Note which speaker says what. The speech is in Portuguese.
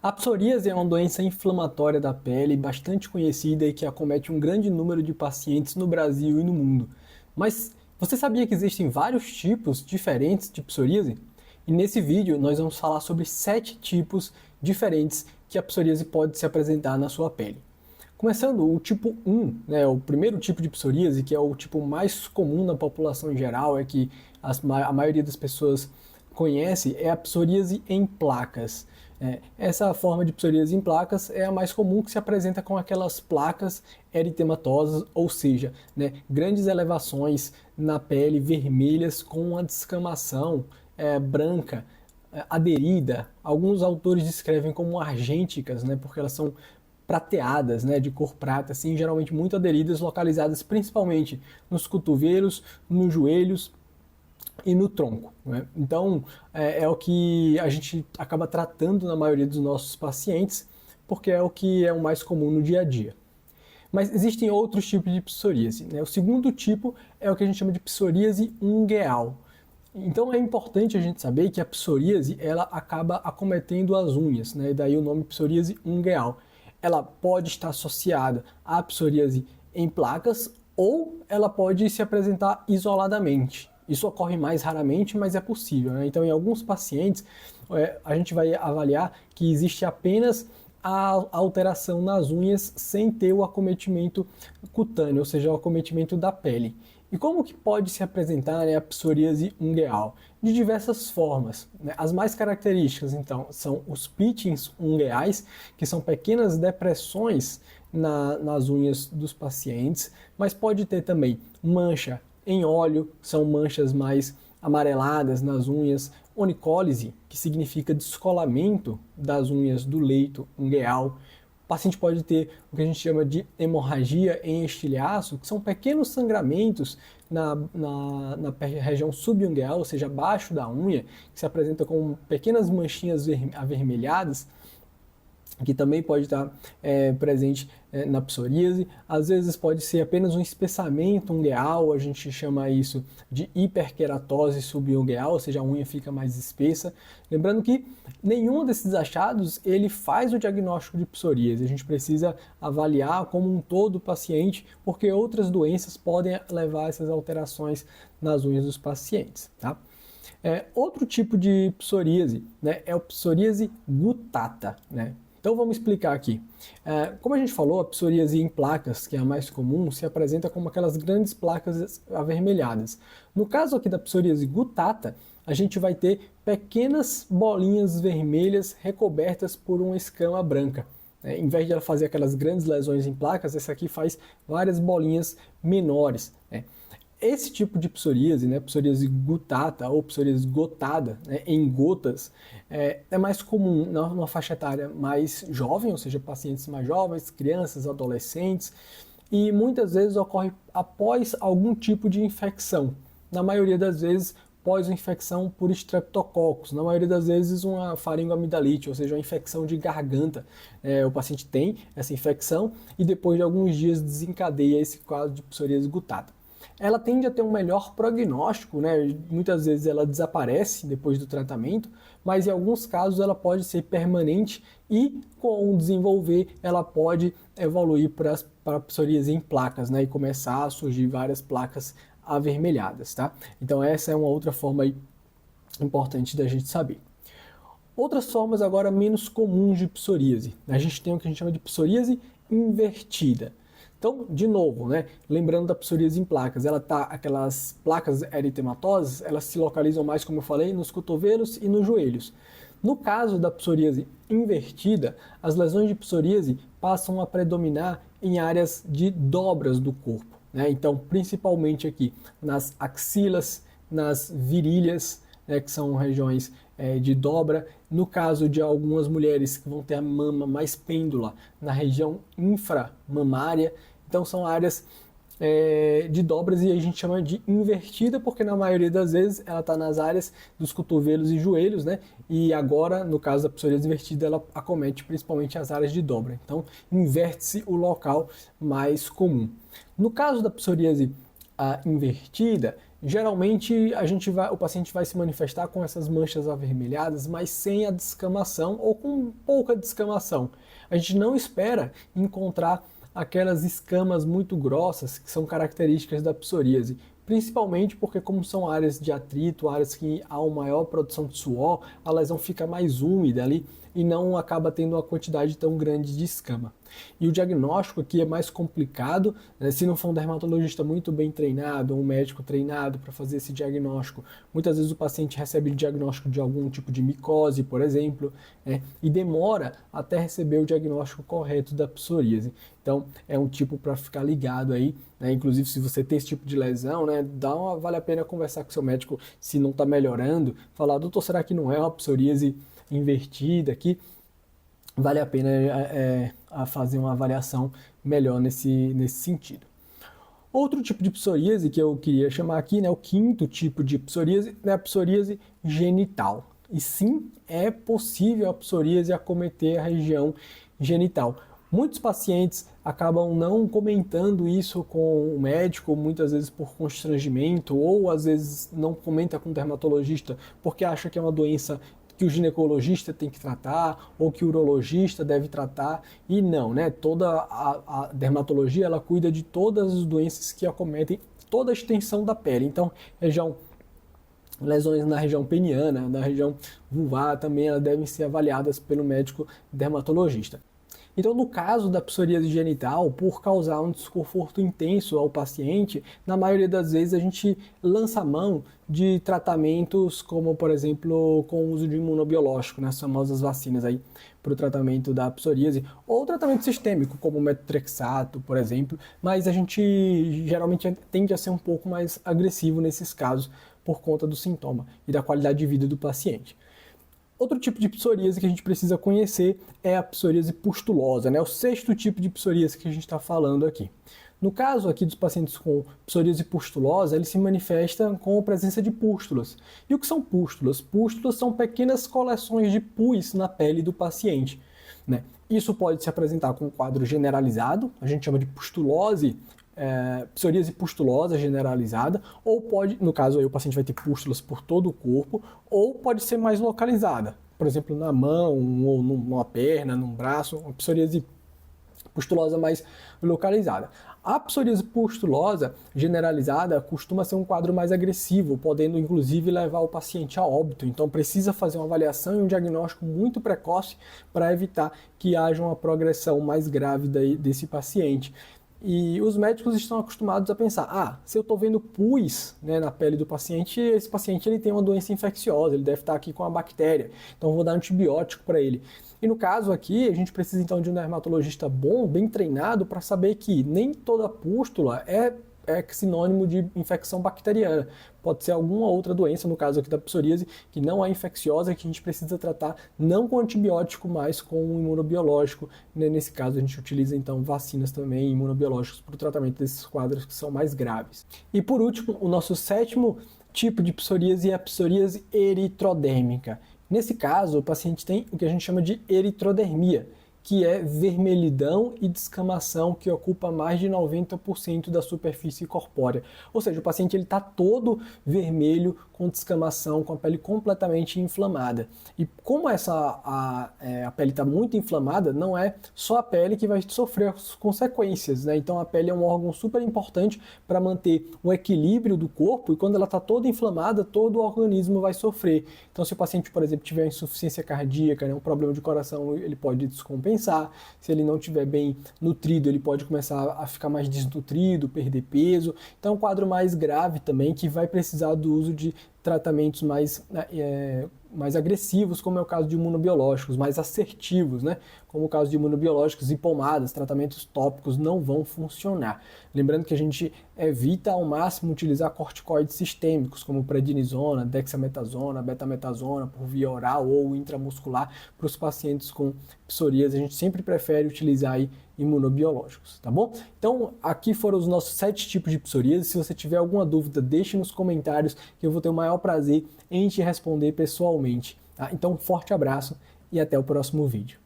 Speaker 1: A psoríase é uma doença inflamatória da pele bastante conhecida e que acomete um grande número de pacientes no Brasil e no mundo. Mas você sabia que existem vários tipos diferentes de psoríase? E nesse vídeo nós vamos falar sobre 7 tipos diferentes que a psoríase pode se apresentar na sua pele. Começando o tipo 1, o primeiro tipo de psoríase, que é o tipo mais comum na população em geral, é que a maioria das pessoas conhece, é a psoríase em placas. Essa forma de psoríase em placas é a mais comum, que se apresenta com aquelas placas eritematosas, ou seja, grandes elevações na pele vermelhas com uma descamação branca, aderida. Alguns autores descrevem como argênticas, porque elas são prateadas, de cor prata, assim, geralmente muito aderidas, localizadas principalmente nos cotovelos, nos joelhos e no tronco. Então, é o que a gente acaba tratando na maioria dos nossos pacientes, porque é o que é o mais comum no dia a dia. Mas existem outros tipos de psoríase. O segundo tipo é o que a gente chama de psoríase ungueal. Então é importante a gente saber que a psoríase ela acaba acometendo as unhas, e daí o nome psoríase ungueal. Ela pode estar associada à psoríase em placas ou ela pode se apresentar isoladamente. Isso ocorre mais raramente, mas é possível. Então, em alguns pacientes, a gente vai avaliar que existe apenas a alteração nas unhas sem ter o acometimento cutâneo, ou seja, o acometimento da pele. E como que pode se apresentar a psoríase ungueal? De diversas formas. As mais características, então, são os pitchings ungueais, que são pequenas depressões nas unhas dos pacientes, mas pode ter também mancha em óleo, são manchas mais amareladas nas unhas, onicólise, que significa descolamento das unhas do leito ungueal. O paciente pode ter o que a gente chama de hemorragia em estilhaço, que são pequenos sangramentos na região subungueal, ou seja, abaixo da unha, que se apresenta com pequenas manchinhas avermelhadas, que também pode estar presente na psoríase. Às vezes pode ser apenas um espessamento ungueal, a gente chama isso de hiperqueratose subungueal, ou seja, a unha fica mais espessa. Lembrando que nenhum desses achados ele faz o diagnóstico de psoríase, a gente precisa avaliar como um todo o paciente, porque outras doenças podem levar a essas alterações nas unhas dos pacientes, tá? Outro tipo de psoríase é a psoríase gutata, Então vamos explicar aqui. Como a gente falou, a psoríase em placas, que é a mais comum, se apresenta como aquelas grandes placas avermelhadas. No caso aqui da psoríase gutata, a gente vai ter pequenas bolinhas vermelhas recobertas por uma escama branca. Em vez de ela fazer aquelas grandes lesões em placas, essa aqui faz várias bolinhas menores. Esse tipo de psoríase, psoríase gutata ou psoríase gotada, em gotas, é mais comum numa faixa etária mais jovem, ou seja, pacientes mais jovens, crianças, adolescentes, e muitas vezes ocorre após algum tipo de infecção. Na maioria das vezes, pós-infecção por estreptococcus, na maioria das vezes uma faringoamidalite, ou seja, uma infecção de garganta. O paciente tem essa infecção e depois de alguns dias desencadeia esse quadro de psoríase gutata. Ela tende a ter um melhor prognóstico, muitas vezes ela desaparece depois do tratamento, mas em alguns casos ela pode ser permanente e com o desenvolver ela pode evoluir para a psoríase em placas, e começar a surgir várias placas avermelhadas, tá? Então essa é uma outra forma aí importante da gente saber. Outras formas agora menos comuns de psoríase. A gente tem o que a gente chama de psoríase invertida. Então, de novo, lembrando da psoríase em placas, aquelas placas eritematosas, elas se localizam mais, como eu falei, nos cotovelos e nos joelhos. No caso da psoríase invertida, as lesões de psoríase passam a predominar em áreas de dobras do corpo. Então, principalmente aqui nas axilas, nas virilhas, que são regiões de dobra. No caso de algumas mulheres que vão ter a mama mais pêndula na região inframamária, então são áreas de dobras e a gente chama de invertida porque na maioria das vezes ela está nas áreas dos cotovelos e joelhos, e agora no caso da psoríase invertida ela acomete principalmente as áreas de dobra, então inverte-se o local mais comum. No caso da psoríase invertida, Geralmente o paciente vai se manifestar com essas manchas avermelhadas, mas sem a descamação ou com pouca descamação. A gente não espera encontrar aquelas escamas muito grossas que são características da psoríase, principalmente porque como são áreas de atrito, áreas que há uma maior produção de suor, a lesão fica mais úmida ali e não acaba tendo uma quantidade tão grande de escama. E o diagnóstico aqui é mais complicado, né? Se não for um dermatologista muito bem treinado, ou um médico treinado para fazer esse diagnóstico, muitas vezes o paciente recebe o diagnóstico de algum tipo de micose, por exemplo, né? E demora até receber o diagnóstico correto da psoríase. Então é um tipo para ficar ligado aí, né? Inclusive se você tem esse tipo de lesão, né, vale a pena conversar com seu médico se não está melhorando, falar, doutor, será que não é uma psoríase invertida aqui? Vale a pena a fazer uma avaliação melhor nesse sentido. Outro tipo de psoríase que eu queria chamar aqui, né, o quinto tipo de psoríase, é a psoríase genital. E sim, é possível a psoríase acometer a região genital. Muitos pacientes acabam não comentando isso com o médico, muitas vezes por constrangimento, ou às vezes não comenta com o dermatologista porque acha que é uma doença que o ginecologista tem que tratar ou que o urologista deve tratar, e não, né? Toda a dermatologia, ela cuida de todas as doenças que acometem toda a extensão da pele. Então, lesões na região peniana, na região vulvar também, elas devem ser avaliadas pelo médico dermatologista. Então, no caso da psoríase genital, por causar um desconforto intenso ao paciente, na maioria das vezes a gente lança a mão de tratamentos como, por exemplo, com o uso de imunobiológico, né, as famosas vacinas aí para o tratamento da psoríase, ou tratamento sistêmico, como o metotrexato, por exemplo, mas a gente geralmente tende a ser um pouco mais agressivo nesses casos por conta do sintoma e da qualidade de vida do paciente. Outro tipo de psoríase que a gente precisa conhecer é a psoríase pustulosa, né? O sexto tipo de psoríase que a gente está falando aqui. No caso aqui dos pacientes com psoríase pustulosa, ele se manifesta com a presença de pústulas. E o que são pústulas? Pústulas são pequenas coleções de pus na pele do paciente, né? Isso pode se apresentar com um quadro generalizado, a gente chama de pustulose, psoríase pustulosa generalizada, ou pode, no caso aí o paciente vai ter pústulas por todo o corpo, ou pode ser mais localizada, por exemplo na mão, ou numa perna, num braço, uma psoríase pustulosa mais localizada. A psoríase pustulosa generalizada costuma ser um quadro mais agressivo, podendo inclusive levar o paciente a óbito. Então precisa fazer uma avaliação e um diagnóstico muito precoce para evitar que haja uma progressão mais grave desse paciente. E os médicos estão acostumados a pensar, se eu estou vendo pus, né, na pele do paciente, esse paciente ele tem uma doença infecciosa, ele deve estar aqui com a bactéria, então eu vou dar antibiótico para ele. E no caso aqui, a gente precisa então de um dermatologista bom, bem treinado, para saber que nem toda pústula é sinônimo de infecção bacteriana. Pode ser alguma outra doença, no caso aqui da psoríase, que não é infecciosa, que a gente precisa tratar não com antibiótico, mas com um imunobiológico. Nesse caso, a gente utiliza então vacinas também, imunobiológicos, para o tratamento desses quadros que são mais graves. E por último, o nosso sétimo tipo de psoríase é a psoríase eritrodérmica. Nesse caso, o paciente tem o que a gente chama de eritrodermia, que é vermelhidão e descamação que ocupa mais de 90% da superfície corpórea. Ou seja, o paciente está todo vermelho, com descamação, com a pele completamente inflamada. E como a pele está muito inflamada, não é só a pele que vai sofrer as consequências, né? Então a pele é um órgão super importante para manter o equilíbrio do corpo, e quando ela está toda inflamada, todo o organismo vai sofrer. Então se o paciente, por exemplo, tiver insuficiência cardíaca, né, um problema de coração, ele pode descompensar. Se ele não estiver bem nutrido, ele pode começar a ficar mais desnutrido, perder peso. Então é um quadro mais grave também, que vai precisar do uso de tratamentos mais agressivos, como é o caso de imunobiológicos, mais assertivos, né? Como o caso de imunobiológicos e pomadas, tratamentos tópicos não vão funcionar. Lembrando que a gente evita ao máximo utilizar corticoides sistêmicos, como prednisona, dexametasona, betametasona, por via oral ou intramuscular. Para os pacientes com psoríase, a gente sempre prefere utilizar aí imunobiológicos, tá bom? Então, aqui foram os nossos 7 tipos de psoríase. Se você tiver alguma dúvida, deixe nos comentários, que eu vou ter o maior prazer em te responder pessoalmente, tá? Então, um forte abraço e até o próximo vídeo.